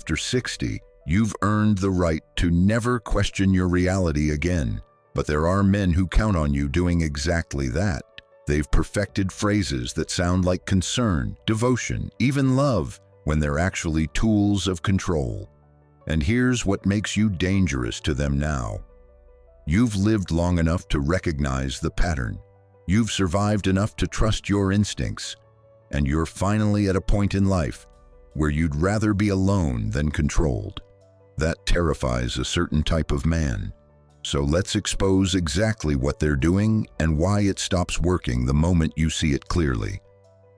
after 60, you've earned the right to never question your reality again. But there are men who count on you doing exactly that. They've perfected phrases that sound like concern, devotion, even love, when they're actually tools of control. And here's what makes you dangerous to them now. You've lived long enough to recognize the pattern. You've survived enough to trust your instincts. And you're finally at a point in life where you'd rather be alone than controlled. That terrifies a certain type of man. So let's expose exactly what they're doing and why it stops working the moment you see it clearly.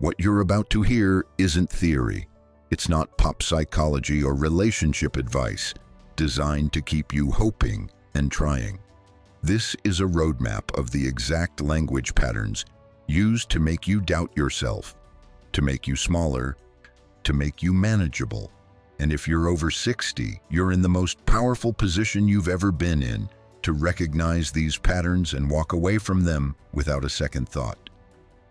What you're about to hear isn't theory. It's not pop psychology or relationship advice designed to keep you hoping and trying. This is a roadmap of the exact language patterns used to make you doubt yourself, to make you smaller, to make you manageable. And if you're over 60, you're in the most powerful position you've ever been in, to recognize these patterns and walk away from them without a second thought.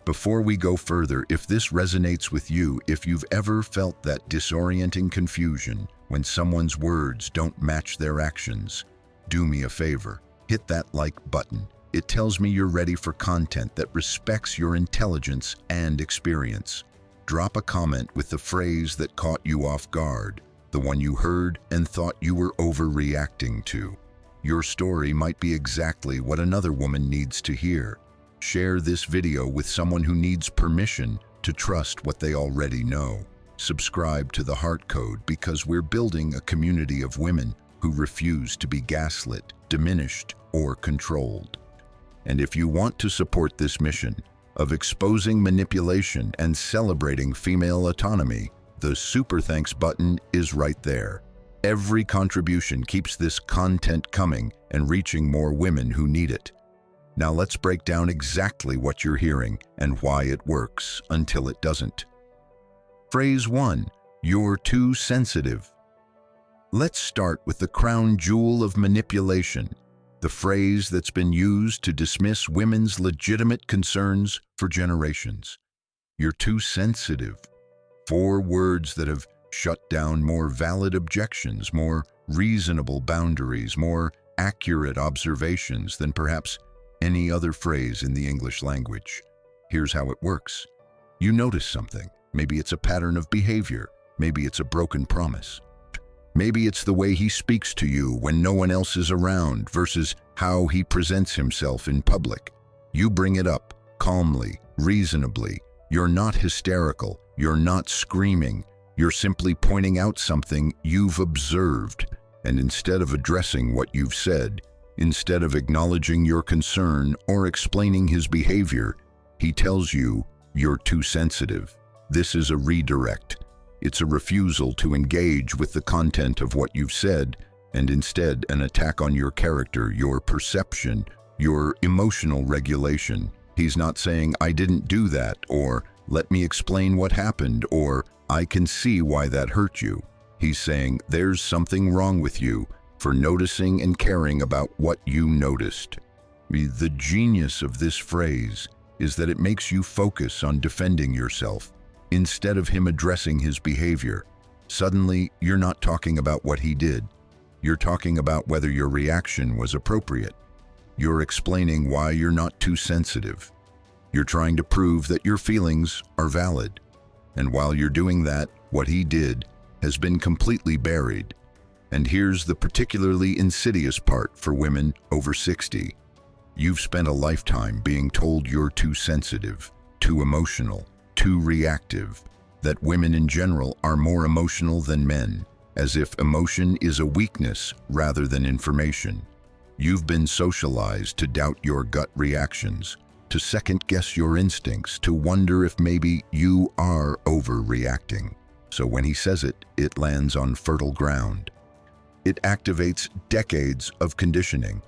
Before we go further, if this resonates with you, if you've ever felt that disorienting confusion when someone's words don't match their actions, do me a favor, hit that like button. It tells me you're ready for content that respects your intelligence and experience. Drop a comment with the phrase that caught you off guard, the one you heard and thought you were overreacting to. Your story might be exactly what another woman needs to hear. Share this video with someone who needs permission to trust what they already know. Subscribe to the Heart Code because we're building a community of women who refuse to be gaslit, diminished, or controlled. And if you want to support this mission of exposing manipulation and celebrating female autonomy, the Super Thanks button is right there. Every contribution keeps this content coming and reaching more women who need it. Now let's break down exactly what you're hearing and why it works until it doesn't. Phrase 1. You're too sensitive. Let's start with the crown jewel of manipulation, the phrase that's been used to dismiss women's legitimate concerns for generations. You're too sensitive. 4 words that have shut down more valid objections, more reasonable boundaries, more accurate observations than perhaps any other phrase in the English language. Here's how it works. You notice something. Maybe it's a pattern of behavior. Maybe it's a broken promise. Maybe it's the way he speaks to you when no one else is around versus how he presents himself in public. You bring it up calmly, reasonably. You're not hysterical. You're not screaming. You're simply pointing out something you've observed. And instead of addressing what you've said, instead of acknowledging your concern or explaining his behavior, he tells you you're too sensitive. This is a redirect. It's a refusal to engage with the content of what you've said, and instead an attack on your character, your perception, your emotional regulation. He's not saying, "I didn't do that," or "let me explain what happened," or "I can see why that hurt you." He's saying, "There's something wrong with you for noticing and caring about what you noticed." The genius of this phrase is that it makes you focus on defending yourself instead of him addressing his behavior. Suddenly, you're not talking about what he did. You're talking about whether your reaction was appropriate. You're explaining why you're not too sensitive. You're trying to prove that your feelings are valid. And while you're doing that, what he did has been completely buried. And here's the particularly insidious part for women over 60. You've spent a lifetime being told you're too sensitive, too emotional, too reactive, that women in general are more emotional than men, as if emotion is a weakness rather than information. You've been socialized to doubt your gut reactions, to second-guess your instincts, to wonder if maybe you are overreacting. So when he says it, it lands on fertile ground. It activates decades of conditioning.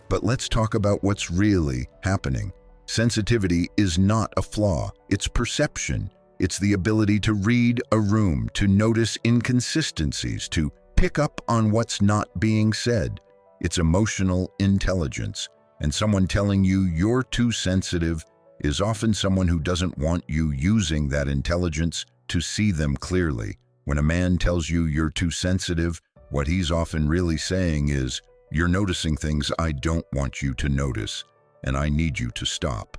But let's talk about what's really happening. Sensitivity is not a flaw, it's perception. It's the ability to read a room, to notice inconsistencies, to pick up on what's not being said. It's emotional intelligence. And someone telling you you're too sensitive is often someone who doesn't want you using that intelligence to see them clearly. When a man tells you you're too sensitive, what he's often really saying is, you're noticing things I don't want you to notice, and I need you to stop.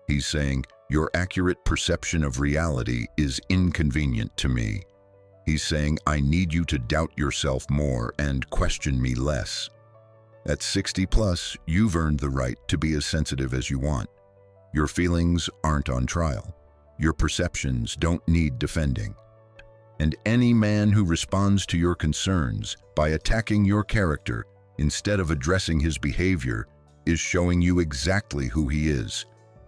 He's saying, your accurate perception of reality is inconvenient to me. He's saying, I need you to doubt yourself more and question me less. At 60 plus, you've earned the right to be as sensitive as you want. Your feelings aren't on trial. Your perceptions don't need defending. And any man who responds to your concerns by attacking your character instead of addressing his behavior is showing you exactly who he is.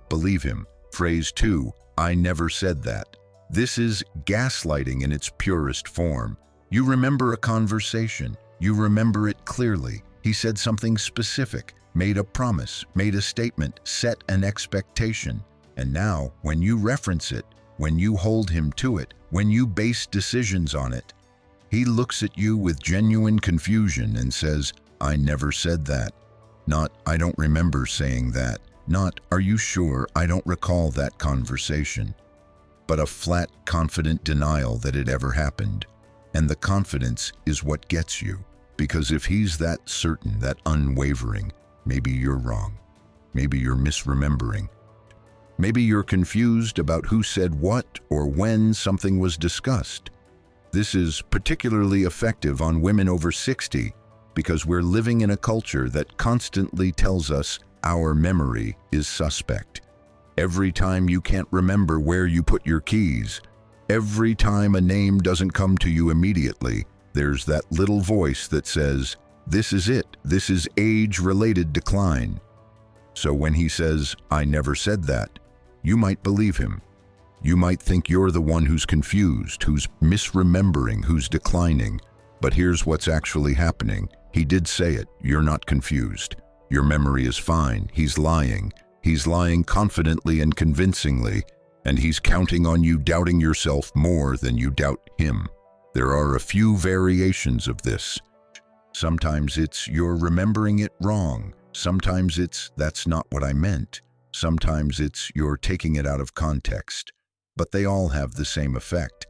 Believe him. Phrase 2, I never said that. This is gaslighting in its purest form. You remember a conversation. You remember it clearly. He said something specific, made a promise, made a statement, set an expectation. And now, when you reference it, when you hold him to it, when you base decisions on it, he looks at you with genuine confusion and says, I never said that. Not, I don't remember saying that. Not, are you sure I don't recall that conversation? But a flat, confident denial that it ever happened. And the confidence is what gets you. Because if he's that certain, that unwavering, maybe you're wrong. Maybe you're misremembering. Maybe you're confused about who said what or when something was discussed. This is particularly effective on women over 60 because we're living in a culture that constantly tells us our memory is suspect. Every time you can't remember where you put your keys, every time a name doesn't come to you immediately, there's that little voice that says, this is it, this is age-related decline. So when he says, I never said that, you might believe him. You might think you're the one who's confused, who's misremembering, who's declining. But here's what's actually happening. He did say it, you're not confused. Your memory is fine. He's lying. He's lying confidently and convincingly, and he's counting on you doubting yourself more than you doubt him. There are a few variations of this. Sometimes it's you're remembering it wrong. Sometimes it's that's not what I meant. Sometimes it's you're taking it out of context. But they all have the same effect.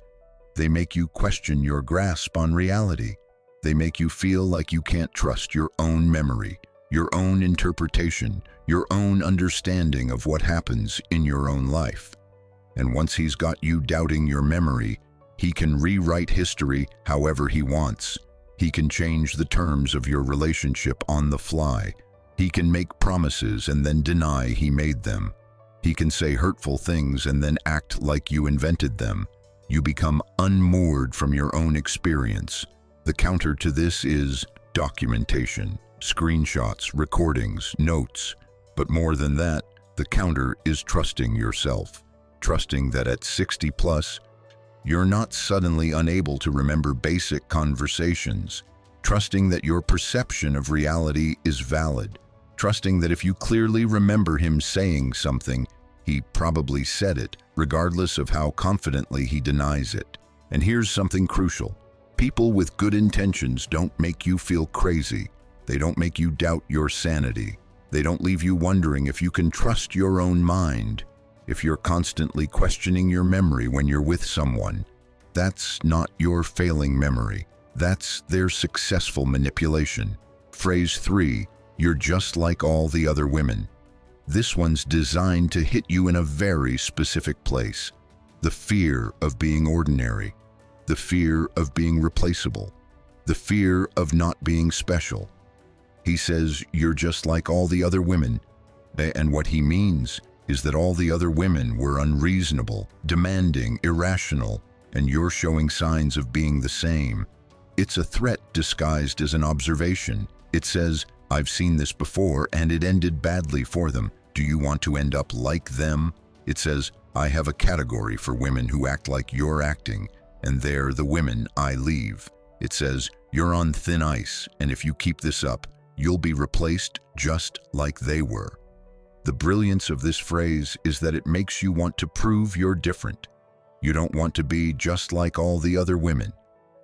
They make you question your grasp on reality. They make you feel like you can't trust your own memory, your own interpretation, your own understanding of what happens in your own life. And once he's got you doubting your memory, he can rewrite history however he wants. He can change the terms of your relationship on the fly. He can make promises and then deny he made them. He can say hurtful things and then act like you invented them. You become unmoored from your own experience. The counter to this is documentation, screenshots, recordings, notes. But more than that, the counter is trusting yourself. Trusting that at 60 plus, you're not suddenly unable to remember basic conversations. Trusting that your perception of reality is valid. Trusting that if you clearly remember him saying something, he probably said it, regardless of how confidently he denies it. And here's something crucial. People with good intentions don't make you feel crazy. They don't make you doubt your sanity. They don't leave you wondering if you can trust your own mind. If you're constantly questioning your memory when you're with someone, that's not your failing memory. That's their successful manipulation. Phrase 3, you're just like all the other women. This one's designed to hit you in a very specific place. The fear of being ordinary. The fear of being replaceable. The fear of not being special. He says, you're just like all the other women. And what he means is that all the other women were unreasonable, demanding, irrational, and you're showing signs of being the same. It's a threat disguised as an observation. It says, I've seen this before and it ended badly for them. Do you want to end up like them? It says, I have a category for women who act like you're acting, and they're the women I leave. It says, you're on thin ice, and if you keep this up, you'll be replaced just like they were. The brilliance of this phrase is that it makes you want to prove you're different. You don't want to be just like all the other women.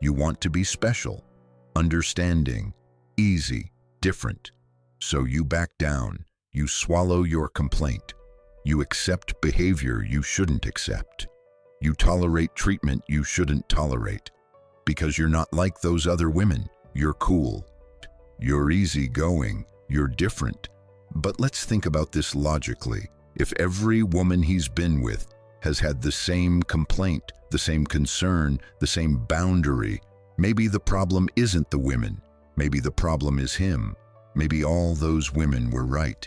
You want to be special, understanding, easy, different. So you back down. You swallow your complaint. You accept behavior you shouldn't accept. You tolerate treatment you shouldn't tolerate. because you're not like those other women. You're cool. You're easygoing. You're different. But let's think about this logically. If every woman he's been with has had the same complaint, the same concern, the same boundary, maybe the problem isn't the women. Maybe the problem is him. Maybe all those women were right.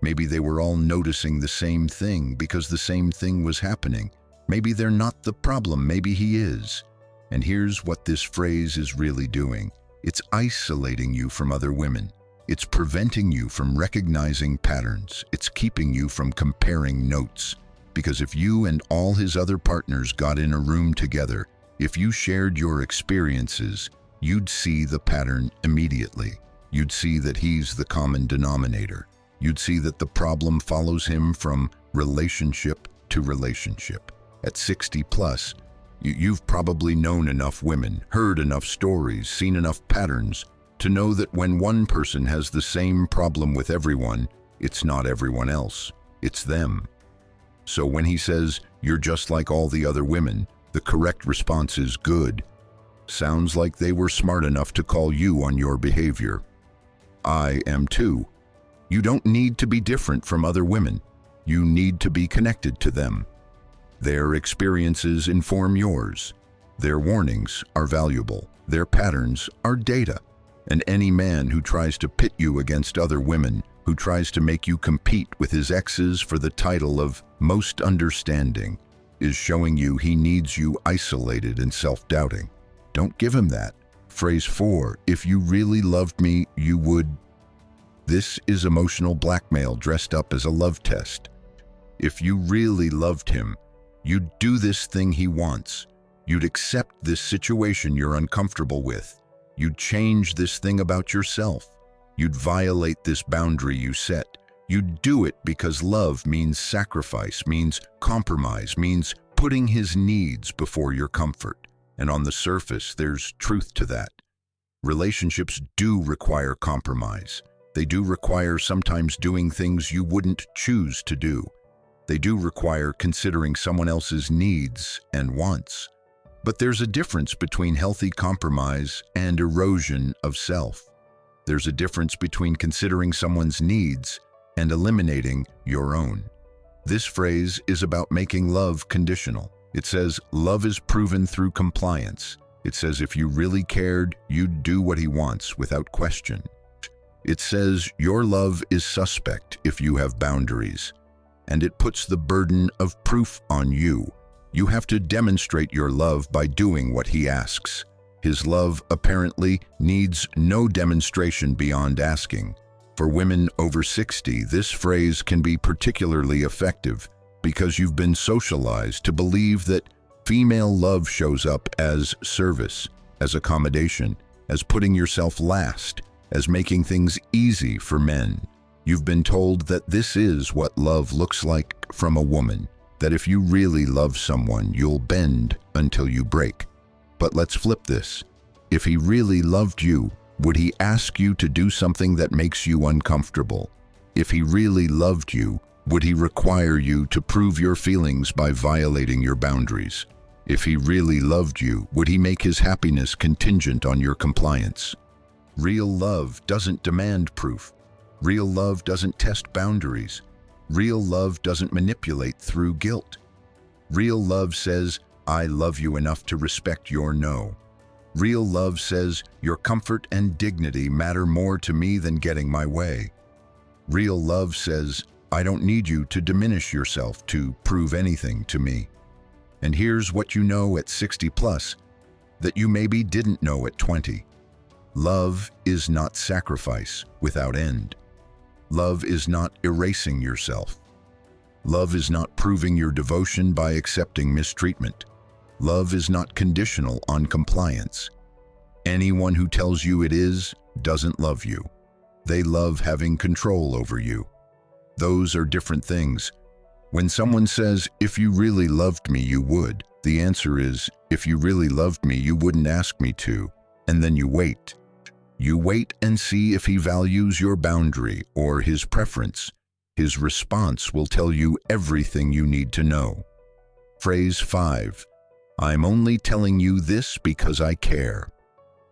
Maybe they were all noticing the same thing because the same thing was happening. Maybe they're not the problem. Maybe he is. And here's what this phrase is really doing. It's isolating you from other women. It's preventing you from recognizing patterns. It's keeping you from comparing notes. Because if you and all his other partners got in a room together, if you shared your experiences, you'd see the pattern immediately. You'd see that he's the common denominator. You'd see that the problem follows him from relationship to relationship. At 60 plus, you've probably known enough women, heard enough stories, seen enough patterns to know that when one person has the same problem with everyone, it's not everyone else, it's them. So when he says, "You're just like all the other women," the correct response is good. Sounds like they were smart enough to call you on your behavior. I am too. You don't need to be different from other women. You need to be connected to them. Their experiences inform yours. Their warnings are valuable. Their patterns are data. And any man who tries to pit you against other women, who tries to make you compete with his exes for the title of most understanding, is showing you he needs you isolated and self-doubting. Don't give him that. Phrase 4, if you really loved me, you would. This is emotional blackmail dressed up as a love test. If you really loved him, you'd do this thing he wants. You'd accept this situation you're uncomfortable with. You'd change this thing about yourself. You'd violate this boundary you set. You'd do it because love means sacrifice, means compromise, means putting his needs before your comfort. And on the surface, there's truth to that. Relationships do require compromise. They do require sometimes doing things you wouldn't choose to do. They do require considering someone else's needs and wants. But there's a difference between healthy compromise and erosion of self. There's a difference between considering someone's needs and eliminating your own. This phrase is about making love conditional. It says love is proven through compliance. It says if you really cared, you'd do what he wants without question. It says your love is suspect if you have boundaries. And it puts the burden of proof on you. You have to demonstrate your love by doing what he asks. His love apparently needs no demonstration beyond asking. For women over 60, this phrase can be particularly effective because you've been socialized to believe that female love shows up as service, as accommodation, as putting yourself last, as making things easy for men. You've been told that this is what love looks like from a woman, that if you really love someone, you'll bend until you break. But let's flip this. If he really loved you, would he ask you to do something that makes you uncomfortable? If he really loved you, would he require you to prove your feelings by violating your boundaries? If he really loved you, would he make his happiness contingent on your compliance? Real love doesn't demand proof. Real love doesn't test boundaries. Real love doesn't manipulate through guilt. Real love says, I love you enough to respect your no. Real love says, your comfort and dignity matter more to me than getting my way. Real love says, I don't need you to diminish yourself to prove anything to me. And here's what you know at 60 plus, that you maybe didn't know at 20. Love is not sacrifice without end. Love is not erasing yourself. Love is not proving your devotion by accepting mistreatment. Love is not conditional on compliance. Anyone who tells you it is doesn't love you. They love having control over you. Those are different things. When someone says, if you really loved me, you would, the answer is, if you really loved me, you wouldn't ask me to. And then you wait. You wait and see if he values your boundary or his preference. His response will tell you everything you need to know. Phrase 5. I'm only telling you this because I care.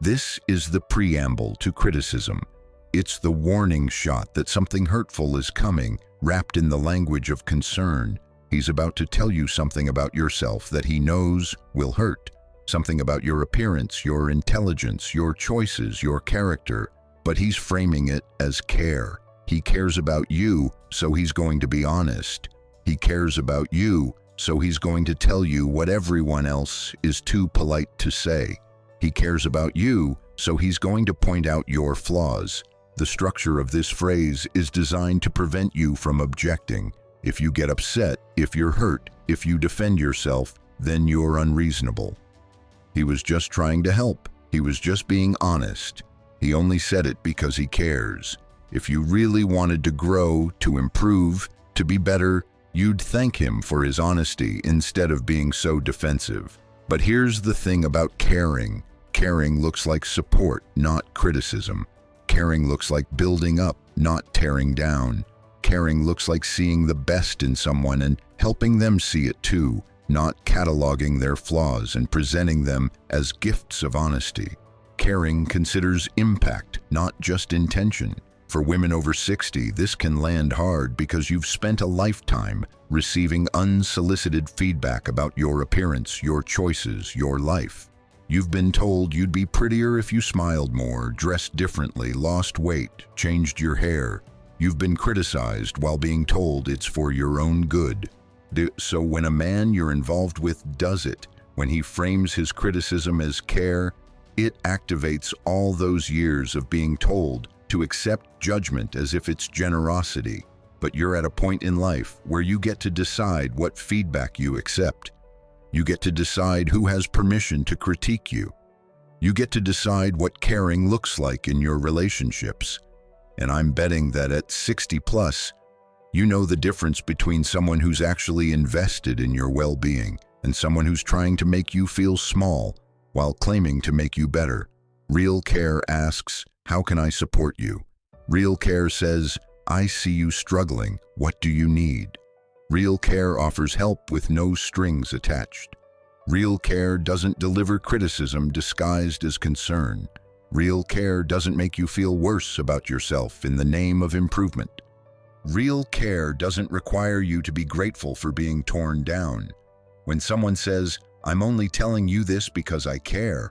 This is the preamble to criticism. It's the warning shot that something hurtful is coming, wrapped in the language of concern. He's about to tell you something about yourself that he knows will hurt. Something about your appearance, your intelligence, your choices, your character. But he's framing it as care. He cares about you, so he's going to be honest. He cares about you, so he's going to tell you what everyone else is too polite to say. He cares about you, so he's going to point out your flaws. The structure of this phrase is designed to prevent you from objecting. If you get upset, if you're hurt, if you defend yourself, then you're unreasonable. He was just trying to help. He was just being honest. He only said it because he cares. If you really wanted to grow, to improve, to be better, you'd thank him for his honesty instead of being so defensive. But here's the thing about caring. Caring looks like support, not criticism. Caring looks like building up, not tearing down. Caring looks like seeing the best in someone and helping them see it too, not cataloging their flaws and presenting them as gifts of honesty. Caring considers impact, not just intention. For women over 60, this can land hard because you've spent a lifetime receiving unsolicited feedback about your appearance, your choices, your life. You've been told you'd be prettier if you smiled more, dressed differently, lost weight, changed your hair. You've been criticized while being told it's for your own good. So when a man you're involved with does it, when he frames his criticism as care, it activates all those years of being told to accept judgment as if it's generosity. But you're at a point in life where you get to decide what feedback you accept. You get to decide who has permission to critique you. You get to decide what caring looks like in your relationships. And I'm betting that at 60 plus, you know the difference between someone who's actually invested in your well-being and someone who's trying to make you feel small while claiming to make you better. Real care asks, how can I support you? Real care says, I see you struggling. What do you need? Real care offers help with no strings attached. Real care doesn't deliver criticism disguised as concern. Real care doesn't make you feel worse about yourself in the name of improvement. Real care doesn't require you to be grateful for being torn down. When someone says, I'm only telling you this because I care,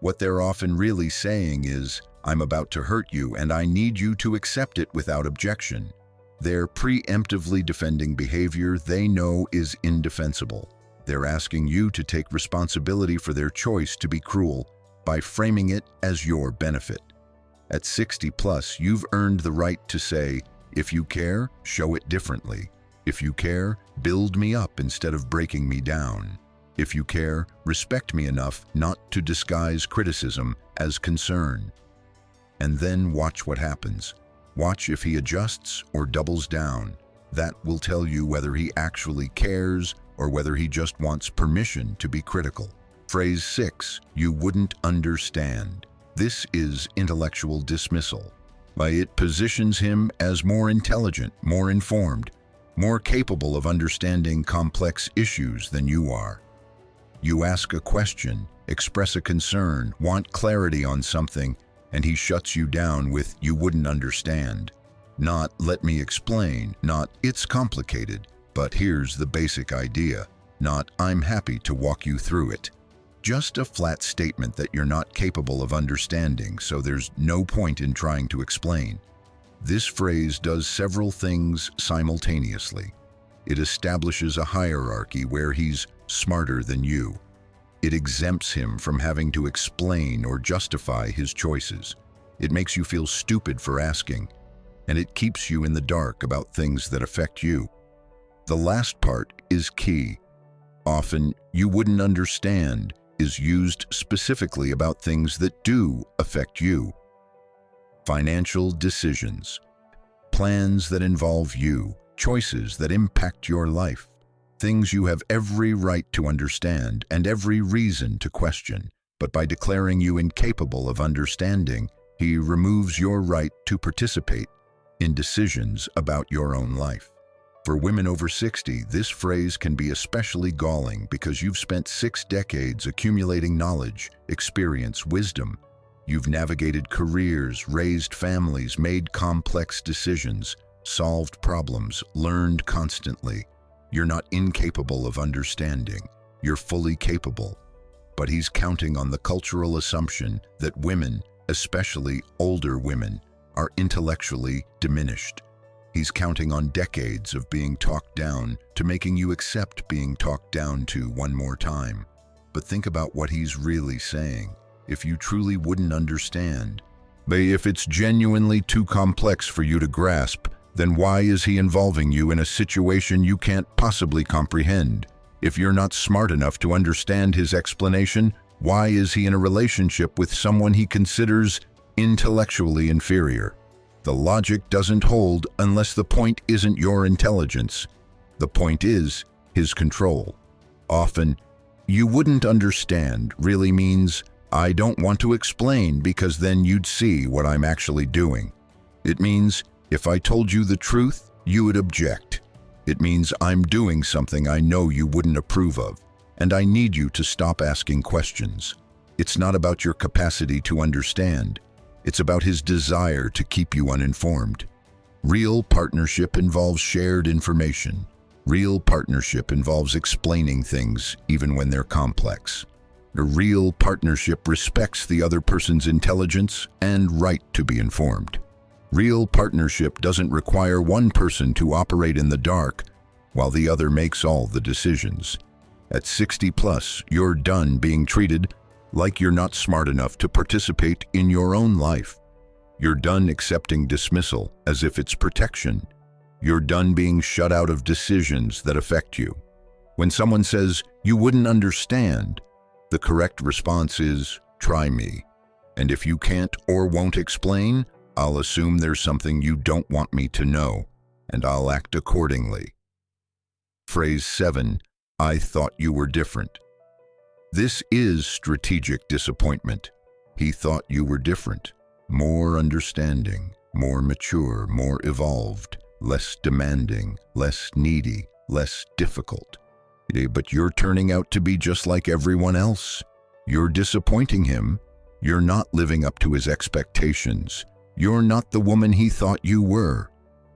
what they're often really saying is, I'm about to hurt you and I need you to accept it without objection. They're preemptively defending behavior they know is indefensible. They're asking you to take responsibility for their choice to be cruel by framing it as your benefit. At 60 plus, you've earned the right to say, if you care, show it differently. If you care, build me up instead of breaking me down. If you care, respect me enough not to disguise criticism as concern. And then watch what happens. Watch if he adjusts or doubles down. That will tell you whether he actually cares or whether he just wants permission to be critical. Phrase 6, you wouldn't understand. This is intellectual dismissal. It positions him as more intelligent, more informed, more capable of understanding complex issues than you are. You ask a question, express a concern, want clarity on something, and he shuts you down with, you wouldn't understand. Not, let me explain, not, it's complicated, but here's the basic idea. Not, I'm happy to walk you through it. Just a flat statement that you're not capable of understanding, so there's no point in trying to explain. This phrase does several things simultaneously. It establishes a hierarchy where he's smarter than you. It exempts him from having to explain or justify his choices. It makes you feel stupid for asking, and it keeps you in the dark about things that affect you. The last part is key. Often, you wouldn't understand is used specifically about things that do affect you. Financial decisions, plans that involve you, choices that impact your life. Things you have every right to understand and every reason to question, but by declaring you incapable of understanding, he removes your right to participate in decisions about your own life. For women over 60, this phrase can be especially galling because you've spent 6 decades accumulating knowledge, experience, wisdom. You've navigated careers, raised families, made complex decisions, solved problems, learned constantly. You're not incapable of understanding. You're fully capable. But he's counting on the cultural assumption that women, especially older women, are intellectually diminished. He's counting on decades of being talked down to making you accept being talked down to one more time. But think about what he's really saying. If you truly wouldn't understand, if it's genuinely too complex for you to grasp, then why is he involving you in a situation you can't possibly comprehend? If you're not smart enough to understand his explanation, why is he in a relationship with someone he considers intellectually inferior? The logic doesn't hold unless the point isn't your intelligence. The point is his control. Often, "you wouldn't understand" really means, "I don't want to explain because then you'd see what I'm actually doing." It means, "if I told you the truth, you would object." It means, "I'm doing something I know you wouldn't approve of, and I need you to stop asking questions." It's not about your capacity to understand. It's about his desire to keep you uninformed. Real partnership involves shared information. Real partnership involves explaining things even when they're complex. A real partnership respects the other person's intelligence and right to be informed. Real partnership doesn't require one person to operate in the dark while the other makes all the decisions. At 60 plus, you're done being treated like you're not smart enough to participate in your own life. You're done accepting dismissal as if it's protection. You're done being shut out of decisions that affect you. When someone says, "you wouldn't understand," the correct response is, "try me. And if you can't or won't explain, I'll assume there's something you don't want me to know, and I'll act accordingly." Phrase 7, "I thought you were different." This is strategic disappointment. He thought you were different, more understanding, more mature, more evolved, less demanding, less needy, less difficult. But you're turning out to be just like everyone else. You're disappointing him. You're not living up to his expectations. You're not the woman he thought you were.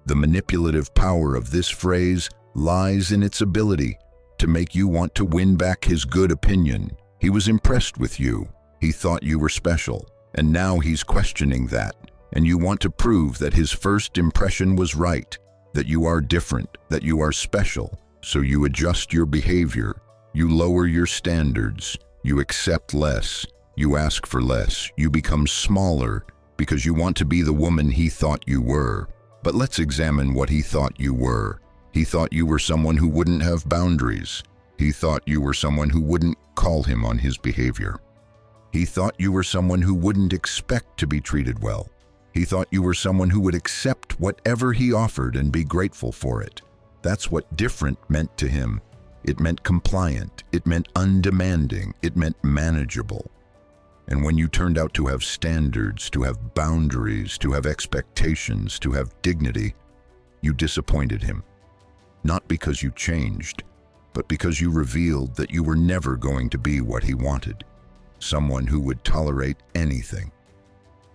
The manipulative power of this phrase lies in its ability to make you want to win back his good opinion. He was impressed with you. He thought you were special. And now he's questioning that. And you want to prove that his first impression was right, that you are different, that you are special. So you adjust your behavior. You lower your standards. You accept less. You ask for less. You become smaller because you want to be the woman he thought you were. But let's examine what he thought you were. He thought you were someone who wouldn't have boundaries. He thought you were someone who wouldn't call him on his behavior. He thought you were someone who wouldn't expect to be treated well. He thought you were someone who would accept whatever he offered and be grateful for it. That's what different meant to him. It meant compliant. It meant undemanding. It meant manageable. And when you turned out to have standards, to have boundaries, to have expectations, to have dignity, you disappointed him. Not because you changed, but because you revealed that you were never going to be what he wanted. Someone who would tolerate anything.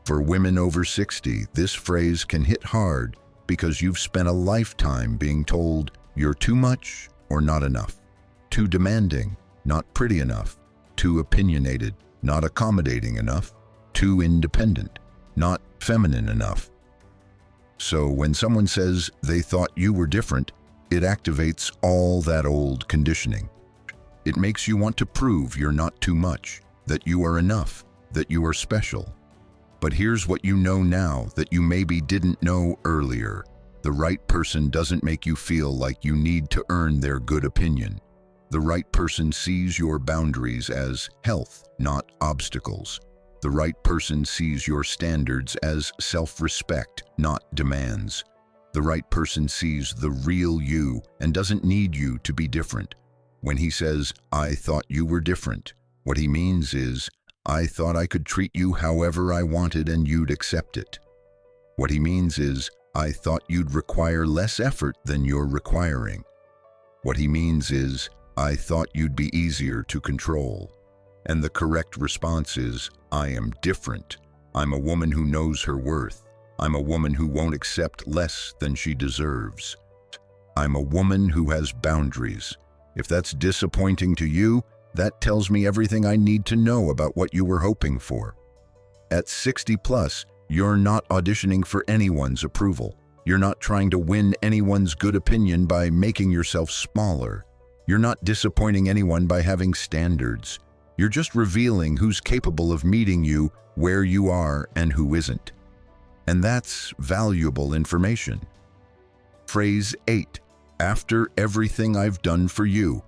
For women over 60, this phrase can hit hard because you've spent a lifetime being told you're too much or not enough. Too demanding, not pretty enough. Too opinionated, not accommodating enough. Too independent, not feminine enough. So when someone says they thought you were different, it activates all that old conditioning. It makes you want to prove you're not too much, that you are enough, that you are special. But here's what you know now that you maybe didn't know earlier. The right person doesn't make you feel like you need to earn their good opinion. The right person sees your boundaries as health, not obstacles. The right person sees your standards as self-respect, not demands. The right person sees the real you and doesn't need you to be different. When he says, "I thought you were different," what he means is, "I thought I could treat you however I wanted and you'd accept it." What he means is, I thought you'd require less effort than you're requiring. What he means is, I thought you'd be easier to control. And the correct response is, I am different. I'm a woman who knows her worth. I'm a woman who won't accept less than she deserves. I'm a woman who has boundaries. If that's disappointing to you, that tells me everything I need to know about what you were hoping for. At 60 plus, you're not auditioning for anyone's approval. You're not trying to win anyone's good opinion by making yourself smaller. You're not disappointing anyone by having standards. You're just revealing who's capable of meeting you where you are and who isn't. And that's valuable information. Phrase 8. After everything I've done for you.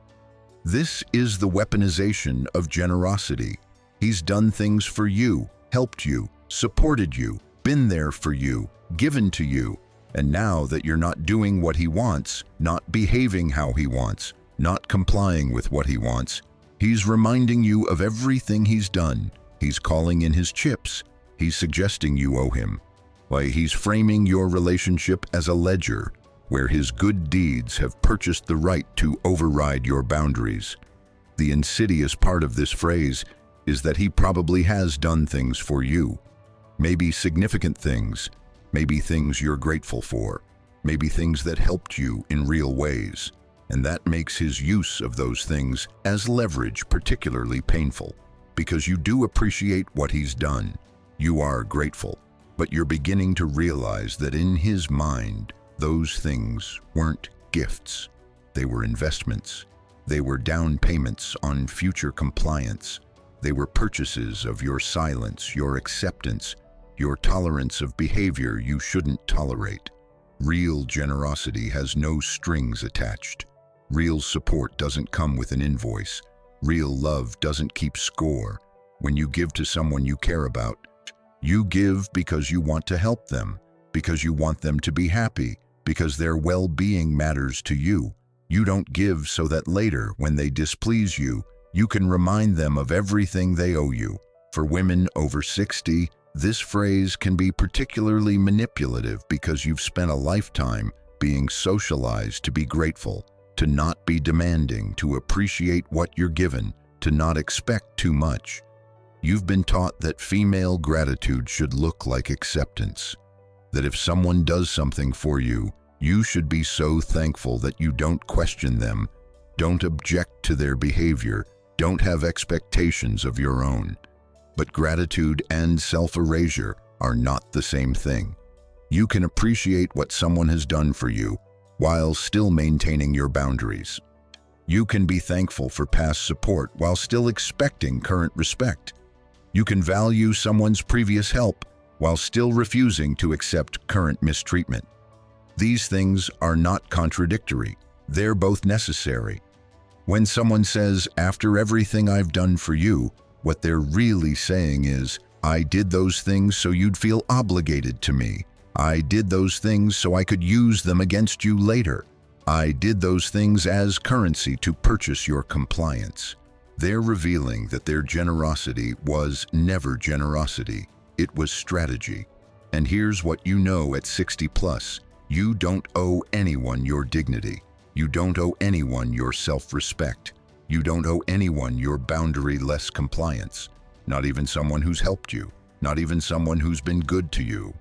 This is the weaponization of generosity. He's done things for you, helped you, supported you, been there for you, given to you. And now that you're not doing what he wants, not behaving how he wants, not complying with what he wants, he's reminding you of everything he's done. He's calling in his chips. He's suggesting you owe him. He's framing your relationship as a ledger where his good deeds have purchased the right to override your boundaries. The insidious part of this phrase is that he probably has done things for you. Maybe significant things, maybe things you're grateful for, maybe things that helped you in real ways. And that makes his use of those things as leverage particularly painful, because you do appreciate what he's done. You are grateful, but you're beginning to realize that in his mind, those things weren't gifts. They were investments. They were down payments on future compliance. They were purchases of your silence, your acceptance, your tolerance of behavior you shouldn't tolerate. Real generosity has no strings attached. Real support doesn't come with an invoice. Real love doesn't keep score. When you give to someone you care about, you give because you want to help them, because you want them to be happy, because their well-being matters to you. You don't give so that later, when they displease you, you can remind them of everything they owe you. For women over 60, this phrase can be particularly manipulative because you've spent a lifetime being socialized to be grateful, to not be demanding, to appreciate what you're given, to not expect too much. You've been taught that female gratitude should look like acceptance, that if someone does something for you, you should be so thankful that you don't question them, don't object to their behavior, don't have expectations of your own. But gratitude and self-erasure are not the same thing. You can appreciate what someone has done for you while still maintaining your boundaries. You can be thankful for past support while still expecting current respect. You can value someone's previous help while still refusing to accept current mistreatment. These things are not contradictory. They're both necessary. When someone says, after everything I've done for you, what they're really saying is, I did those things so you'd feel obligated to me. I did those things so I could use them against you later. I did those things as currency to purchase your compliance. They're revealing that their generosity was never generosity. It was strategy. And here's what you know at 60 plus. You don't owe anyone your dignity. You don't owe anyone your self-respect. You don't owe anyone your boundary-less compliance. Not even someone who's helped you. Not even someone who's been good to you.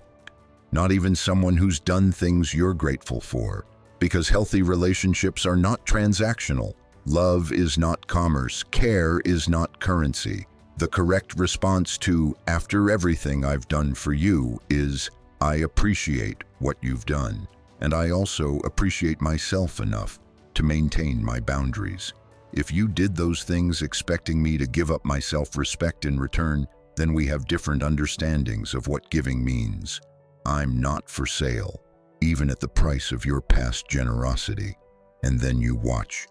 Not even someone who's done things you're grateful for. Because healthy relationships are not transactional. Love is not commerce. Care is not currency. The correct response to, after everything I've done for you, is, I appreciate what you've done. And I also appreciate myself enough to maintain my boundaries. If you did those things expecting me to give up my self-respect in return, then we have different understandings of what giving means. I'm not for sale, even at the price of your past generosity. And then you watch.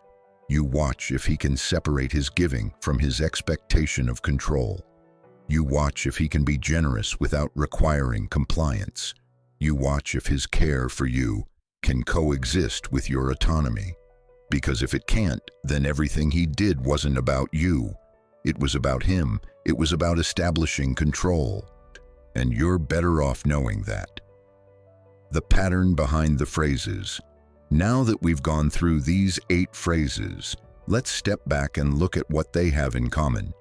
You watch if he can separate his giving from his expectation of control. You watch if he can be generous without requiring compliance. You watch if his care for you can coexist with your autonomy. Because if it can't, then everything he did wasn't about you. It was about him. It was about establishing control. And you're better off knowing that. The pattern behind the phrases. Now that we've gone through these 8 phrases, let's step back and look at what they have in common.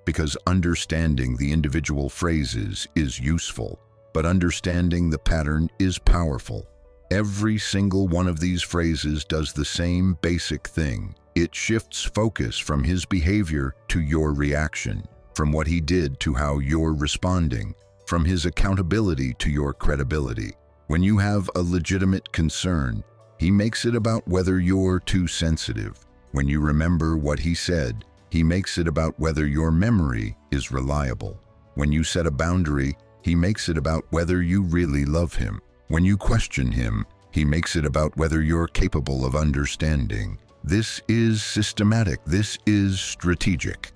Because understanding the individual phrases is useful, but understanding the pattern is powerful. Every single one of these phrases does the same basic thing. It shifts focus from his behavior to your reaction, from what he did to how you're responding, from his accountability to your credibility. When you have a legitimate concern, he makes it about whether you're too sensitive. When you remember what he said, he makes it about whether your memory is reliable. When you set a boundary, he makes it about whether you really love him. When you question him, he makes it about whether you're capable of understanding. This is systematic. This is strategic.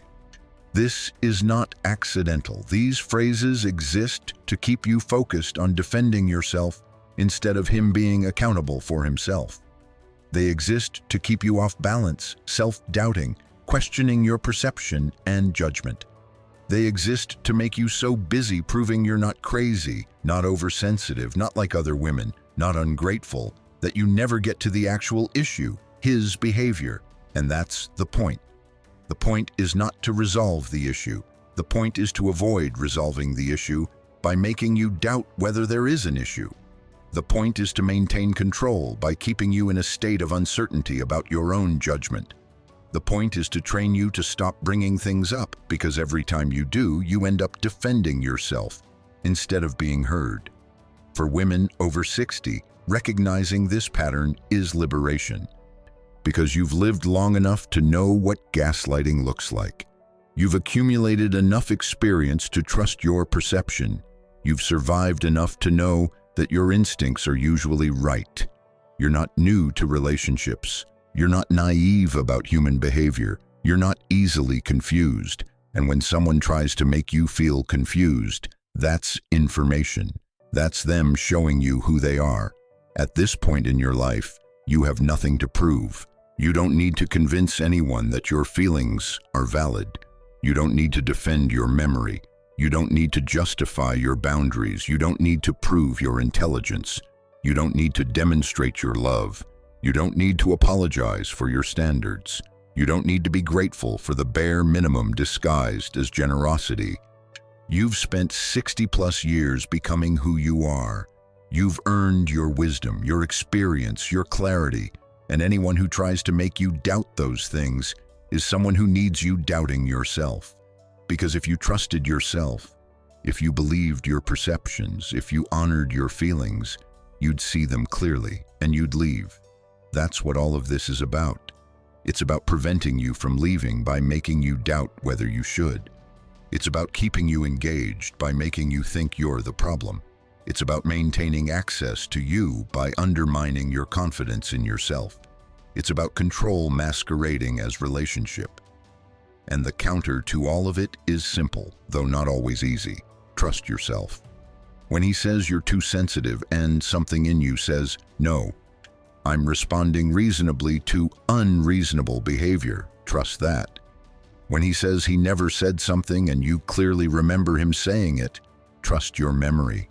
This is not accidental. These phrases exist to keep you focused on defending yourself instead of him being accountable for himself. They exist to keep you off balance, self-doubting, questioning your perception and judgment. They exist to make you so busy proving you're not crazy, not oversensitive, not like other women, not ungrateful, that you never get to the actual issue, his behavior. And that's the point. The point is not to resolve the issue. The point is to avoid resolving the issue by making you doubt whether there is an issue. The point is to maintain control by keeping you in a state of uncertainty about your own judgment. The point is to train you to stop bringing things up, because every time you do, you end up defending yourself instead of being heard. For women over 60, recognizing this pattern is liberation, because you've lived long enough to know what gaslighting looks like. You've accumulated enough experience to trust your perception. You've survived enough to know that your instincts are usually right. You're not new to relationships. You're not naive about human behavior. You're not easily confused. And when someone tries to make you feel confused, that's information. That's them showing you who they are. At this point in your life, you have nothing to prove. You don't need to convince anyone that your feelings are valid. You don't need to defend your memory. You don't need to justify your boundaries. You don't need to prove your intelligence. You don't need to demonstrate your love. You don't need to apologize for your standards. You don't need to be grateful for the bare minimum disguised as generosity. You've spent 60+ years becoming who you are. You've earned your wisdom, your experience, your clarity, and anyone who tries to make you doubt those things is someone who needs you doubting yourself. Because if you trusted yourself, if you believed your perceptions, if you honored your feelings, you'd see them clearly and you'd leave. That's what all of this is about. It's about preventing you from leaving by making you doubt whether you should. It's about keeping you engaged by making you think you're the problem. It's about maintaining access to you by undermining your confidence in yourself. It's about control masquerading as relationship. And the counter to all of it is simple, though not always easy. Trust yourself. When he says you're too sensitive and something in you says, no, I'm responding reasonably to unreasonable behavior, trust that. When he says he never said something and you clearly remember him saying it, trust your memory.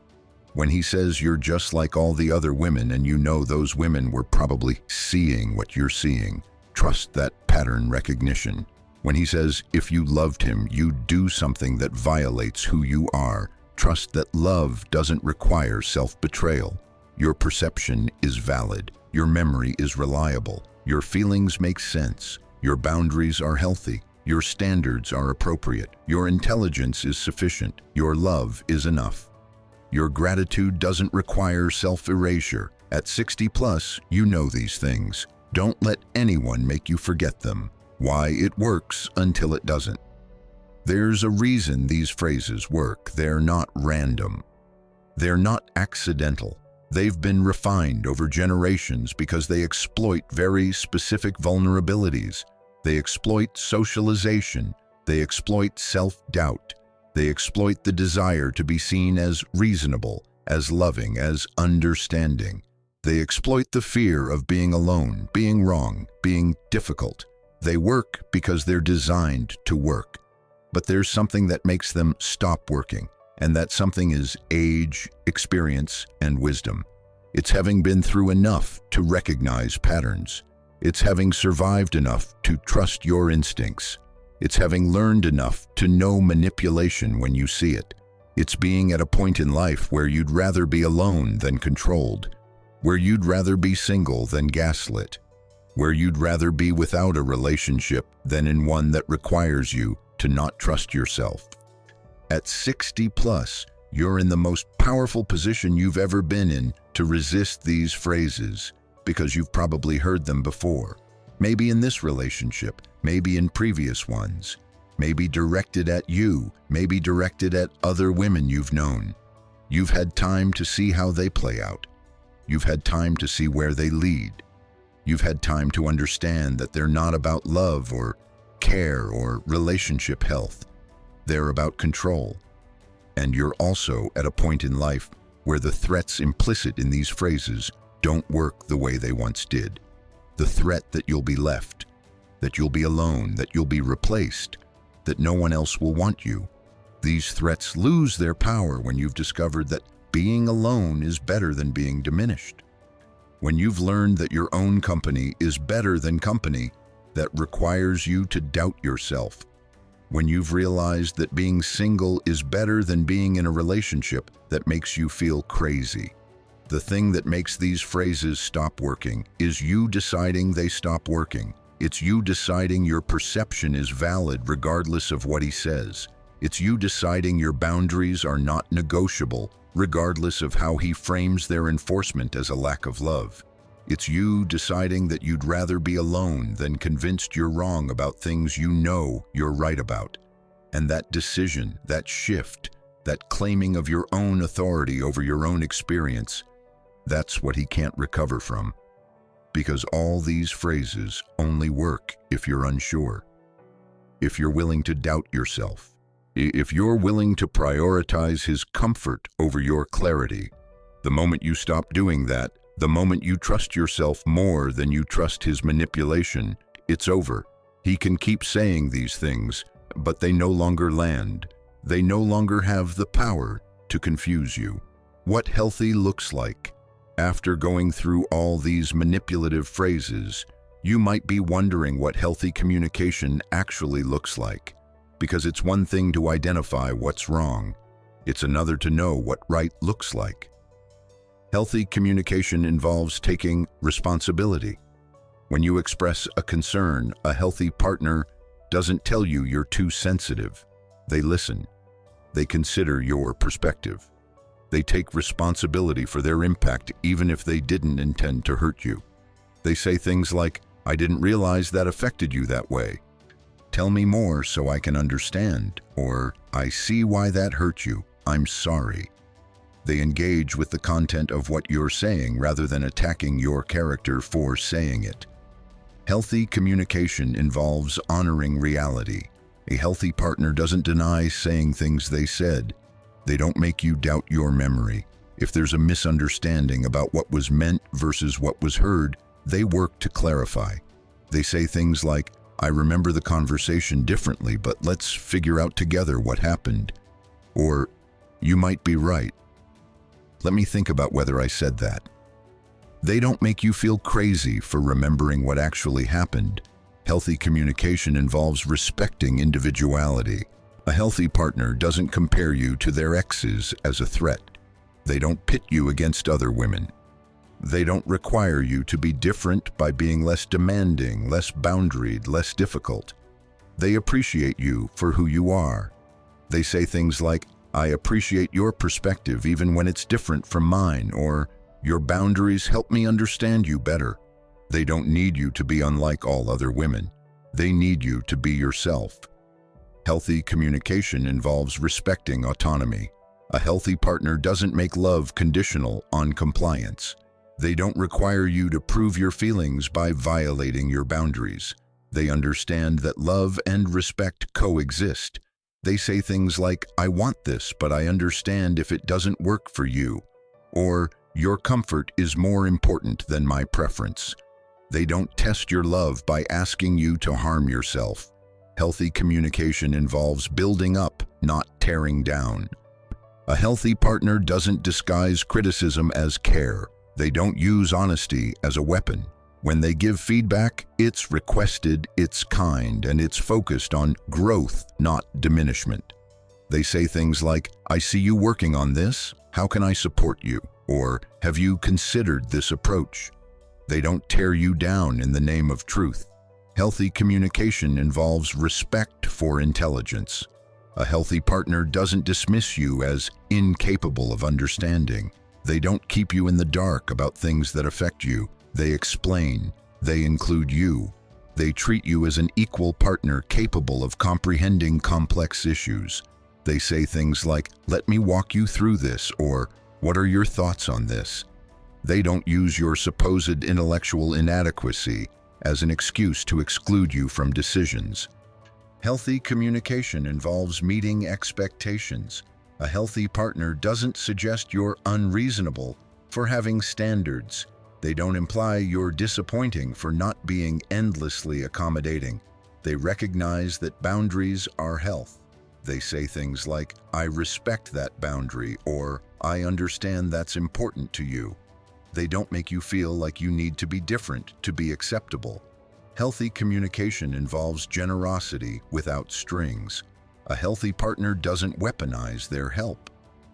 When he says you're just like all the other women and you know those women were probably seeing what you're seeing, trust that pattern recognition. When he says if you loved him, you'd do something that violates who you are, trust that love doesn't require self-betrayal. Your perception is valid. Your memory is reliable. Your feelings make sense. Your boundaries are healthy. Your standards are appropriate. Your intelligence is sufficient. Your love is enough. Your gratitude doesn't require self-erasure. At 60+, you know these things. Don't let anyone make you forget them. Why it works until it doesn't. There's a reason these phrases work. They're not random. They're not accidental. They've been refined over generations because they exploit very specific vulnerabilities. They exploit socialization. They exploit self-doubt. They exploit the desire to be seen as reasonable, as loving, as understanding. They exploit the fear of being alone, being wrong, being difficult. They work because they're designed to work. But there's something that makes them stop working, and that something is age, experience, and wisdom. It's having been through enough to recognize patterns. It's having survived enough to trust your instincts. It's having learned enough to know manipulation when you see it. It's being at a point in life where you'd rather be alone than controlled, where you'd rather be single than gaslit, where you'd rather be without a relationship than in one that requires you to not trust yourself. At 60 plus, you're in the most powerful position you've ever been in to resist these phrases, because you've probably heard them before. Maybe in this relationship, maybe in previous ones, maybe directed at you, maybe directed at other women you've known. You've had time to see how they play out. You've had time to see where they lead. You've had time to understand that they're not about love or care or relationship health. They're about control. And you're also at a point in life where the threats implicit in these phrases don't work the way they once did. The threat that you'll be left, that you'll be alone, that you'll be replaced, that no one else will want you. These threats lose their power when you've discovered that being alone is better than being diminished. When you've learned that your own company is better than company that requires you to doubt yourself. When you've realized that being single is better than being in a relationship that makes you feel crazy. The thing that makes these phrases stop working is you deciding they stop working. It's you deciding your perception is valid regardless of what he says. It's you deciding your boundaries are not negotiable regardless of how he frames their enforcement as a lack of love. It's you deciding that you'd rather be alone than convinced you're wrong about things you know you're right about. And that decision, that shift, that claiming of your own authority over your own experience, that's what he can't recover from. Because all these phrases only work if you're unsure, if you're willing to doubt yourself, if you're willing to prioritize his comfort over your clarity. The moment you stop doing that, the moment you trust yourself more than you trust his manipulation, it's over. He can keep saying these things, but they no longer land. They no longer have the power to confuse you. What healthy looks like. After going through all these manipulative phrases, you might be wondering what healthy communication actually looks like. Because it's one thing to identify what's wrong. It's another to know what right looks like. Healthy communication involves taking responsibility. When you express a concern, a healthy partner doesn't tell you you're too sensitive. They listen. They consider your perspective. They take responsibility for their impact even if they didn't intend to hurt you. They say things like, "I didn't realize that affected you that way. Tell me more so I can understand," or "I see why that hurt you. I'm sorry." They engage with the content of what you're saying rather than attacking your character for saying it. Healthy communication involves honoring reality. A healthy partner doesn't deny saying things they said. They don't make you doubt your memory. If there's a misunderstanding about what was meant versus what was heard, they work to clarify. They say things like, "I remember the conversation differently, but let's figure out together what happened." Or, "You might be right. Let me think about whether I said that." They don't make you feel crazy for remembering what actually happened. Healthy communication involves respecting individuality. A healthy partner doesn't compare you to their exes as a threat. They don't pit you against other women. They don't require you to be different by being less demanding, less boundaried, less difficult. They appreciate you for who you are. They say things like, "I appreciate your perspective even when it's different from mine," or "Your boundaries help me understand you better." They don't need you to be unlike all other women. They need you to be yourself. Healthy communication involves respecting autonomy. A healthy partner doesn't make love conditional on compliance. They don't require you to prove your feelings by violating your boundaries. They understand that love and respect coexist. They say things like, "I want this, but I understand if it doesn't work for you," or "Your comfort is more important than my preference." They don't test your love by asking you to harm yourself. Healthy communication involves building up, not tearing down. A healthy partner doesn't disguise criticism as care. They don't use honesty as a weapon. When they give feedback, it's requested, it's kind, and it's focused on growth, not diminishment. They say things like, "I see you working on this. How can I support you?" Or, "Have you considered this approach?" They don't tear you down in the name of truth. Healthy communication involves respect for intelligence. A healthy partner doesn't dismiss you as incapable of understanding. They don't keep you in the dark about things that affect you. They explain. They include you. They treat you as an equal partner capable of comprehending complex issues. They say things like, "Let me walk you through this," or "What are your thoughts on this?" They don't use your supposed intellectual inadequacy as an excuse to exclude you from decisions. Healthy communication involves meeting expectations. A healthy partner doesn't suggest you're unreasonable for having standards. They don't imply you're disappointing for not being endlessly accommodating. They recognize that boundaries are health. They say things like, "I respect that boundary," or "I understand that's important to you." They don't make you feel like you need to be different to be acceptable. Healthy communication involves generosity without strings. A healthy partner doesn't weaponize their help.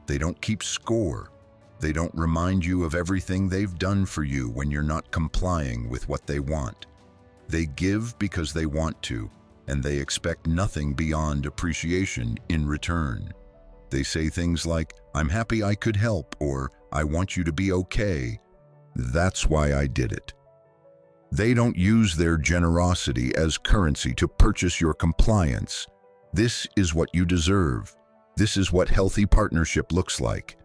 They don't keep score. They don't remind you of everything they've done for you when you're not complying with what they want. They give because they want to, and they expect nothing beyond appreciation in return. They say things like, "I'm happy I could help," or "I want you to be okay. That's why I did it." They don't use their generosity as currency to purchase your compliance. This is what you deserve. This is what healthy partnership looks like.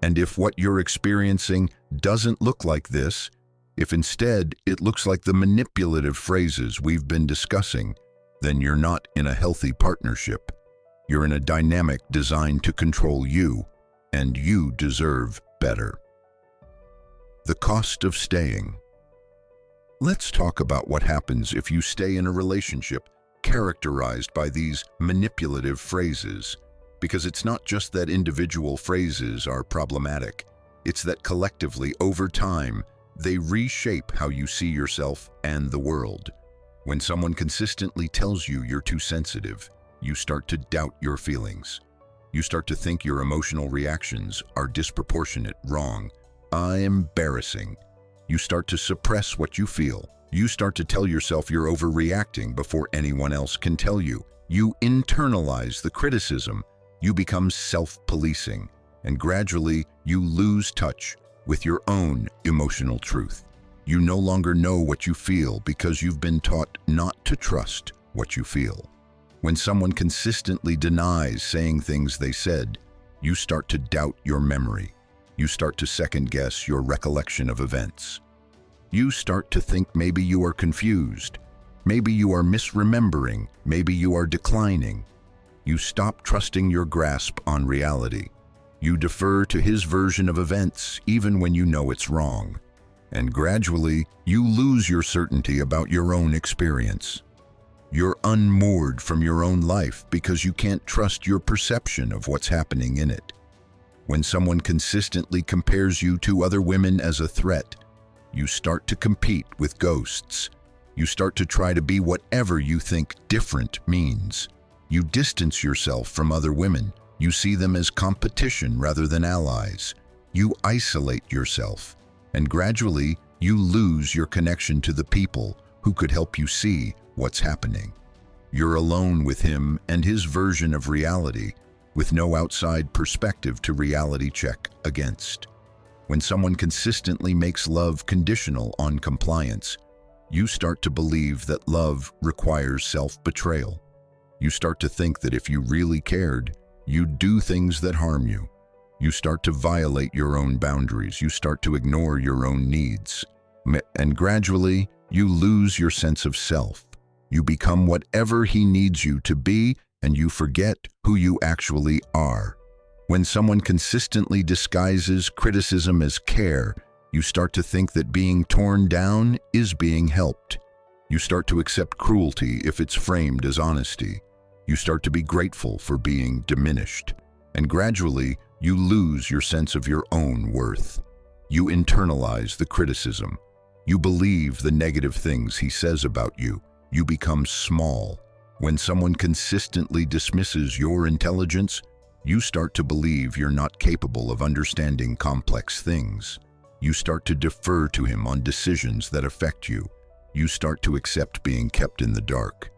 And if what you're experiencing doesn't look like this, if instead it looks like the manipulative phrases we've been discussing, then you're not in a healthy partnership. You're in a dynamic designed to control you, and you deserve better. The cost of staying. Let's talk about what happens if you stay in a relationship characterized by these manipulative phrases, because it's not just that individual phrases are problematic, it's that collectively, over time, they reshape how you see yourself and the world. When someone consistently tells you you're too sensitive, you start to doubt your feelings. You start to think your emotional reactions are disproportionate, wrong, embarrassing. You start to suppress what you feel. You start to tell yourself you're overreacting before anyone else can tell you. You internalize the criticism. You become self-policing, and gradually you lose touch with your own emotional truth. You no longer know what you feel because you've been taught not to trust what you feel. When someone consistently denies saying things they said, you start to doubt your memory. You start to second-guess your recollection of events. You start to think maybe you are confused, maybe you are misremembering, maybe you are declining. You stop trusting your grasp on reality. You defer to his version of events even when you know it's wrong. And gradually, you lose your certainty about your own experience. You're unmoored from your own life because you can't trust your perception of what's happening in it. When someone consistently compares you to other women as a threat, you start to compete with ghosts. You start to try to be whatever you think different means. You distance yourself from other women. You see them as competition rather than allies. You isolate yourself, and gradually you lose your connection to the people who could help you see what's happening. You're alone with him and his version of reality, with no outside perspective to reality check against. When someone consistently makes love conditional on compliance, you start to believe that love requires self-betrayal. You start to think that if you really cared, you'd do things that harm you. You start to violate your own boundaries. You start to ignore your own needs. And gradually, you lose your sense of self. You become whatever he needs you to be, and you forget who you actually are. When someone consistently disguises criticism as care, you start to think that being torn down is being helped. You start to accept cruelty if it's framed as honesty. You start to be grateful for being diminished. And gradually, you lose your sense of your own worth. You internalize the criticism. You believe the negative things he says about you. You become small. When someone consistently dismisses your intelligence, you start to believe you're not capable of understanding complex things. You start to defer to him on decisions that affect you. You start to accept being kept in the dark.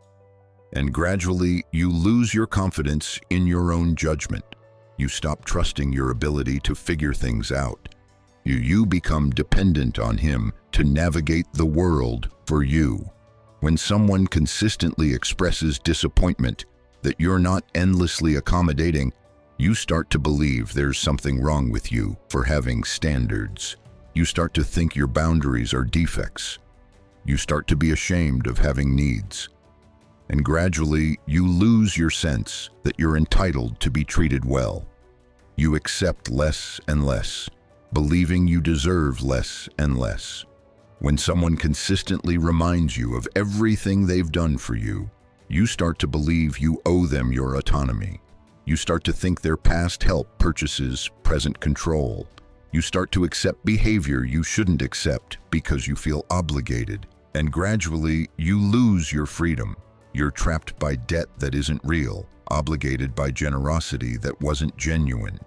And gradually, you lose your confidence in your own judgment. You stop trusting your ability to figure things out. You become dependent on him to navigate the world for you. When someone consistently expresses disappointment that you're not endlessly accommodating, you start to believe there's something wrong with you for having standards. You start to think your boundaries are defects. You start to be ashamed of having needs. And gradually, you lose your sense that you're entitled to be treated well. You accept less and less, believing you deserve less and less. When someone consistently reminds you of everything they've done for you, you start to believe you owe them your autonomy. You start to think their past help purchases present control. You start to accept behavior you shouldn't accept because you feel obligated. And gradually, you lose your freedom. You're trapped by debt that isn't real, obligated by generosity that wasn't genuine.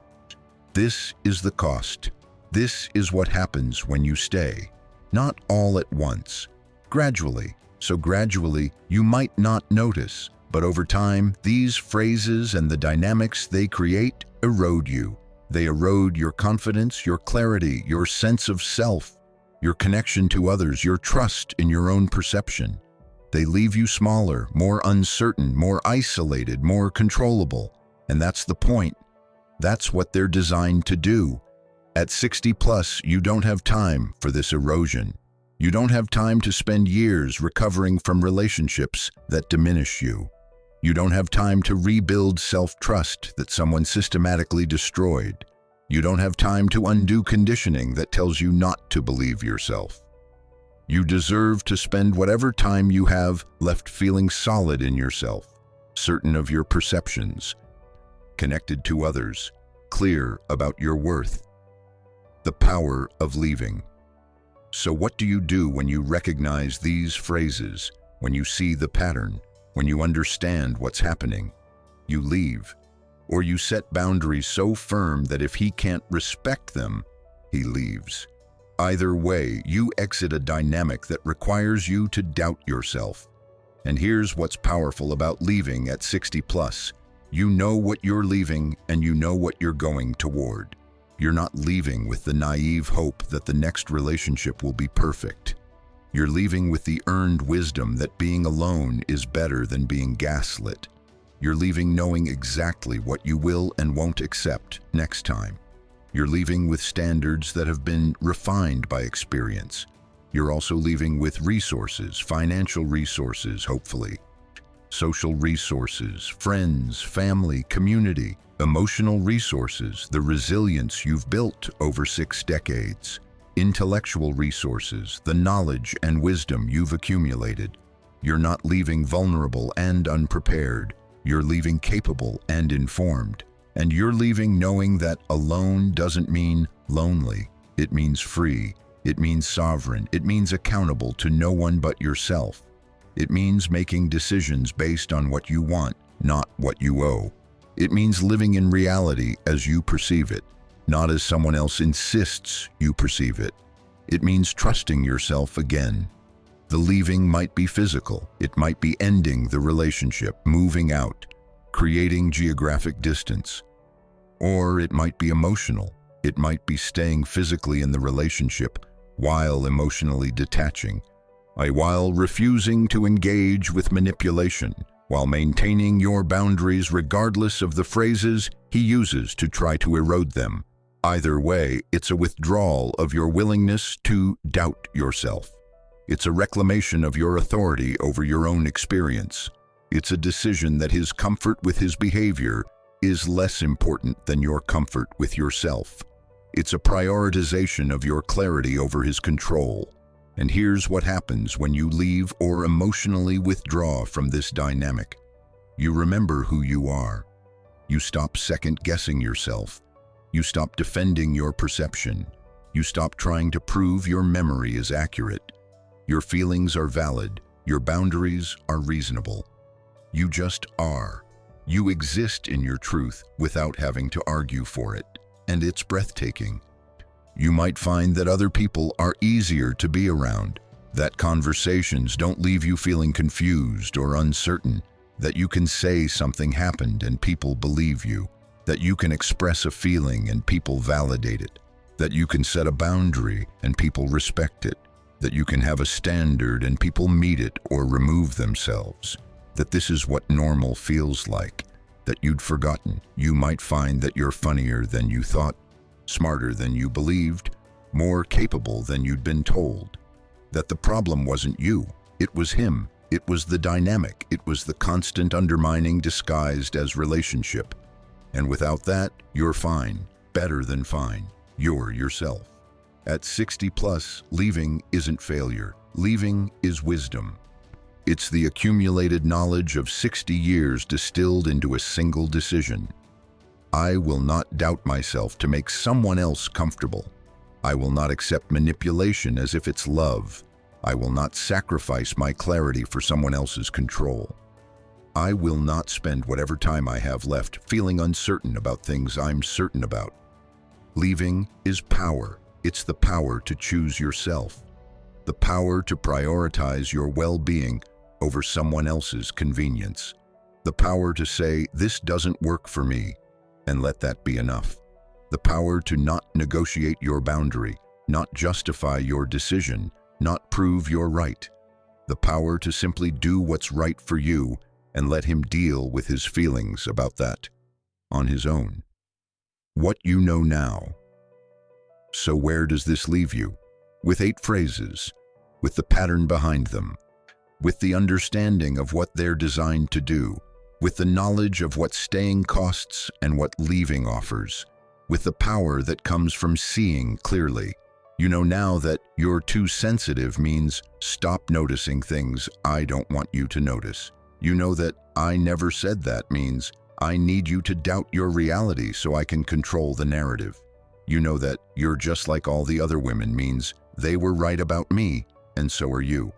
This is the cost. This is what happens when you stay. Not all at once, gradually. So gradually, you might not notice, but over time, these phrases and the dynamics they create erode you. They erode your confidence, your clarity, your sense of self, your connection to others, your trust in your own perception. They leave you smaller, more uncertain, more isolated, more controllable. And that's the point. That's what they're designed to do. At 60 plus, you don't have time for this erosion. You don't have time to spend years recovering from relationships that diminish you. You don't have time to rebuild self-trust that someone systematically destroyed. You don't have time to undo conditioning that tells you not to believe yourself. You deserve to spend whatever time you have left feeling solid in yourself, certain of your perceptions, connected to others, clear about your worth. The power of leaving. So what do you do when you recognize these phrases, when you see the pattern, when you understand what's happening? You leave, or you set boundaries so firm that if he can't respect them, he leaves. Either way, you exit a dynamic that requires you to doubt yourself. And here's what's powerful about leaving at 60 plus. You know what you're leaving and you know what you're going toward. You're not leaving with the naive hope that the next relationship will be perfect. You're leaving with the earned wisdom that being alone is better than being gaslit. You're leaving knowing exactly what you will and won't accept next time. You're leaving with standards that have been refined by experience. You're also leaving with resources, financial resources, hopefully, social resources, friends, family, community, emotional resources, the resilience you've built over 6 decades, intellectual resources, the knowledge and wisdom you've accumulated. You're not leaving vulnerable and unprepared. You're leaving capable and informed. And you're leaving knowing that alone doesn't mean lonely. It means free. It means sovereign. It means accountable to no one but yourself. It means making decisions based on what you want, not what you owe. It means living in reality as you perceive it, not as someone else insists you perceive it. It means trusting yourself again. The leaving might be physical. It might be ending the relationship, moving out, creating geographic distance. Or it might be emotional. It might be staying physically in the relationship while emotionally detaching, while refusing to engage with manipulation, while maintaining your boundaries regardless of the phrases he uses to try to erode them. Either way, it's a withdrawal of your willingness to doubt yourself. It's a reclamation of your authority over your own experience. It's a decision that his comfort with his behavior is less important than your comfort with yourself. It's a prioritization of your clarity over his control. And here's what happens when you leave or emotionally withdraw from this dynamic. You remember who you are. You stop second-guessing yourself. You stop defending your perception. You stop trying to prove your memory is accurate. Your feelings are valid. Your boundaries are reasonable. You just are. You exist in your truth without having to argue for it, and it's breathtaking. You might find that other people are easier to be around, that conversations don't leave you feeling confused or uncertain, that you can say something happened and people believe you, that you can express a feeling and people validate it, that you can set a boundary and people respect it, that you can have a standard and people meet it or remove themselves, that this is what normal feels like, that you'd forgotten. You might find that you're funnier than you thought, smarter than you believed, more capable than you'd been told, that the problem wasn't you, it was him. It was the dynamic. It was the constant undermining disguised as relationship. And without that, you're fine, better than fine. You're yourself. At 60 plus, leaving isn't failure. Leaving is wisdom. It's the accumulated knowledge of 60 years distilled into a single decision. I will not doubt myself to make someone else comfortable. I will not accept manipulation as if it's love. I will not sacrifice my clarity for someone else's control. I will not spend whatever time I have left feeling uncertain about things I'm certain about. Leaving is power. It's the power to choose yourself, the power to prioritize your well-being over someone else's convenience, the power to say, this doesn't work for me, and let that be enough, the power to not negotiate your boundary, not justify your decision, not prove you're right, the power to simply do what's right for you and let him deal with his feelings about that on his own. What you know now. So where does this leave you? With 8 phrases, with the pattern behind them, with the understanding of what they're designed to do, with the knowledge of what staying costs and what leaving offers, with the power that comes from seeing clearly. You know now that you're too sensitive means stop noticing things I don't want you to notice. You know that I never said that means I need you to doubt your reality so I can control the narrative. You know that you're just like all the other women means they were right about me, and so are you.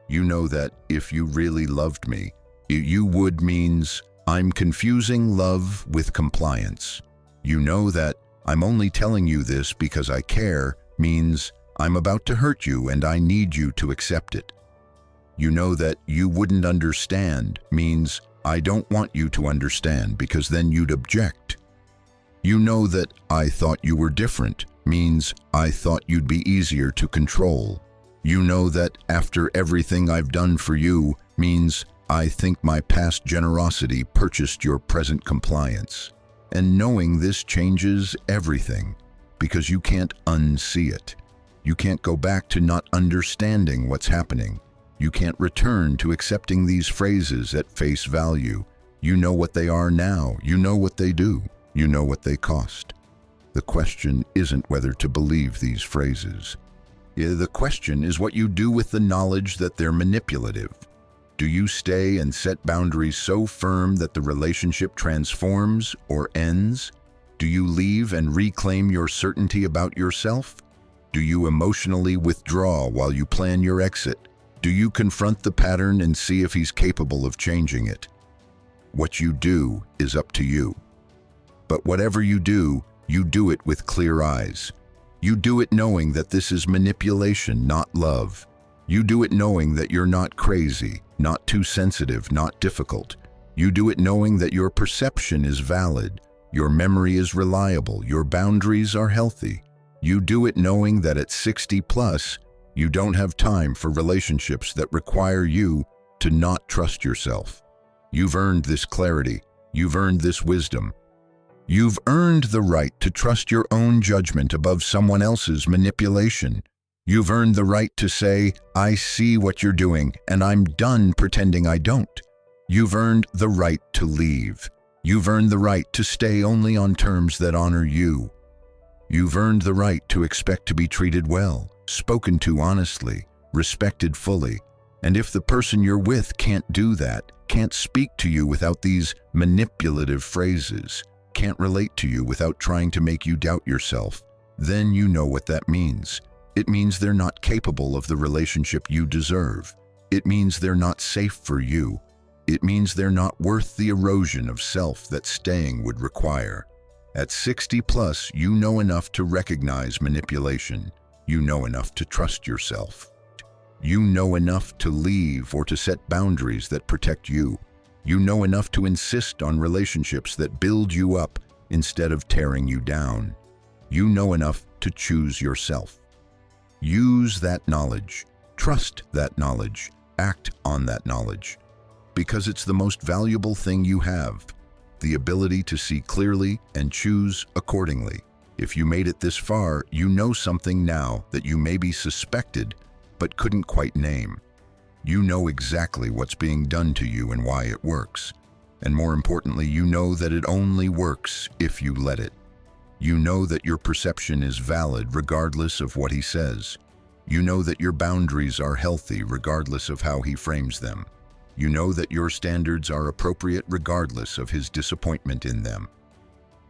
You know that if you really loved me, you would means I'm confusing love with compliance. You know that I'm only telling you this because I care means I'm about to hurt you and I need you to accept it. You know that you wouldn't understand means I don't want you to understand because then you'd object. You know that I thought you were different means I thought you'd be easier to control. You know that after everything I've done for you means I think my past generosity purchased your present compliance. And knowing this changes everything because you can't unsee it. You can't go back to not understanding what's happening. You can't return to accepting these phrases at face value. You know what they are now. You know what they do. You know what they cost. The question isn't whether to believe these phrases. The question is what you do with the knowledge that they're manipulative. Do you stay and set boundaries so firm that the relationship transforms or ends? Do you leave and reclaim your certainty about yourself? Do you emotionally withdraw while you plan your exit? Do you confront the pattern and see if he's capable of changing it? What you do is up to you. But whatever you do it with clear eyes. You do it knowing that this is manipulation, not love. You do it knowing that you're not crazy, not too sensitive, not difficult. You do it knowing that your perception is valid, your memory is reliable, your boundaries are healthy. You do it knowing that at 60 plus, you don't have time for relationships that require you to not trust yourself. You've earned this clarity. You've earned this wisdom. You've earned the right to trust your own judgment above someone else's manipulation. You've earned the right to say, I see what you're doing, and I'm done pretending I don't. You've earned the right to leave. You've earned the right to stay only on terms that honor you. You've earned the right to expect to be treated well, spoken to honestly, respected fully. And if the person you're with can't do that, can't speak to you without these manipulative phrases, can't relate to you without trying to make you doubt yourself, then you know what that means. It means they're not capable of the relationship you deserve. It means they're not safe for you. It means they're not worth the erosion of self that staying would require. At 60 plus, you know enough to recognize manipulation. You know enough to trust yourself. You know enough to leave or to set boundaries that protect you. You know enough to insist on relationships that build you up instead of tearing you down. You know enough to choose yourself. Use that knowledge. Trust that knowledge. Act on that knowledge. Because it's the most valuable thing you have, the ability to see clearly and choose accordingly. If you made it this far, you know something now that you maybe suspected but couldn't quite name. You know exactly what's being done to you and why it works. And more importantly, you know that it only works if you let it. You know that your perception is valid regardless of what he says. You know that your boundaries are healthy regardless of how he frames them. You know that your standards are appropriate regardless of his disappointment in them.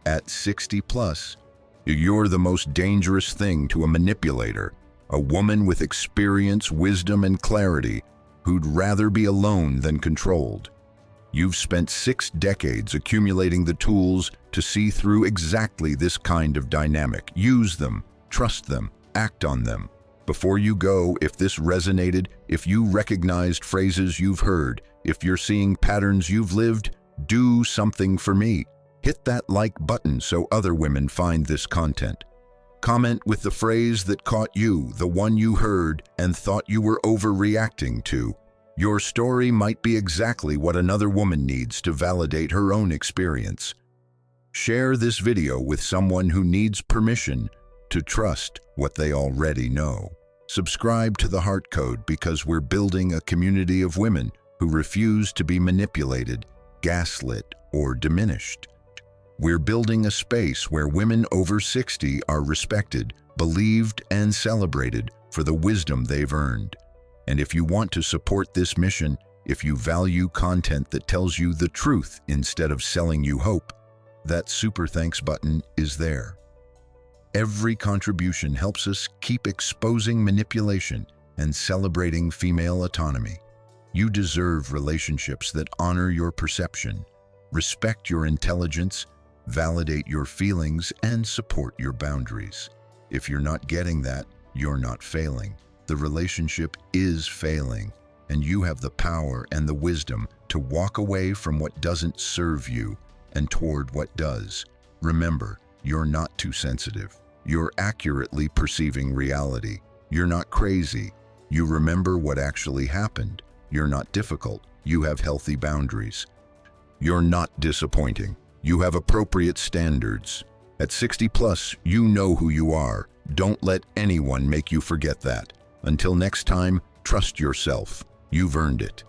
At 60 plus, you're the most dangerous thing to a manipulator, a woman with experience, wisdom, and clarity who'd rather be alone than controlled. You've spent 6 decades accumulating the tools to see through exactly this kind of dynamic. Use them, trust them, act on them. Before you go, if this resonated, if you recognized phrases you've heard, if you're seeing patterns you've lived, do something for me. Hit that like button so other women find this content. Comment with the phrase that caught you, the one you heard and thought you were overreacting to. Your story might be exactly what another woman needs to validate her own experience. Share this video with someone who needs permission to trust what they already know. Subscribe to The Heart Code because we're building a community of women who refuse to be manipulated, gaslit, or diminished. We're building a space where women over 60 are respected, believed, and celebrated for the wisdom they've earned. And if you want to support this mission, if you value content that tells you the truth instead of selling you hope, that super thanks button is there. Every contribution helps us keep exposing manipulation and celebrating female autonomy. You deserve relationships that honor your perception, respect your intelligence, validate your feelings, and support your boundaries. If you're not getting that, you're not failing. The relationship is failing, and you have the power and the wisdom to walk away from what doesn't serve you and toward what does. Remember, you're not too sensitive. You're accurately perceiving reality. You're not crazy. You remember what actually happened. You're not difficult. You have healthy boundaries. You're not disappointing. You have appropriate standards. At 60 plus, you know who you are. Don't let anyone make you forget that. Until next time, trust yourself. You've earned it.